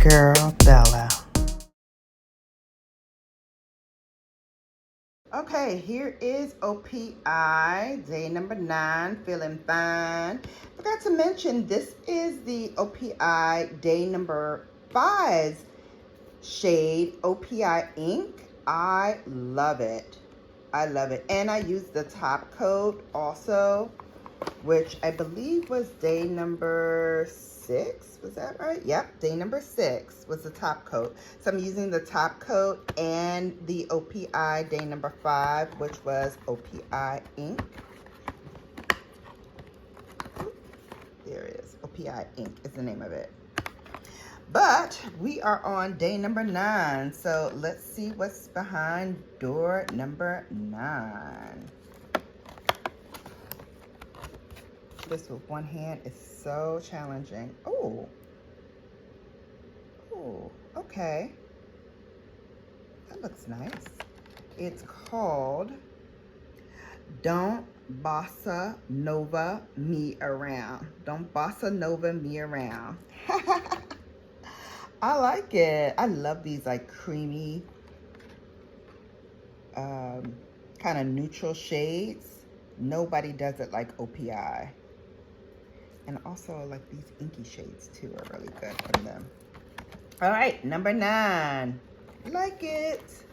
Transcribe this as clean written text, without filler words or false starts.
Girl Bella. Okay, here is OPI, day number 9, feeling fine. Forgot to mention, this is the OPI day number 5 shade, OPI ink. I love it. I love it. And I used the top coat also, which I believe was day number 6. Was that right? Yep, day number 6 was the top coat. So I'm using the top coat and the OPI day number 5, which was OPI ink. There it is. OPI ink is the name of it. But we are on day number 9. So let's see what's behind door number 9. This with one hand is so challenging. Oh, okay. That looks nice. It's called Don't Bossa Nova Me Around. Don't Bossa Nova Me Around. I like it. I love these like creamy, kind of neutral shades. Nobody does it like OPI. And also, like, these inky shades, too, are really good from them. All right, number 9. Like it.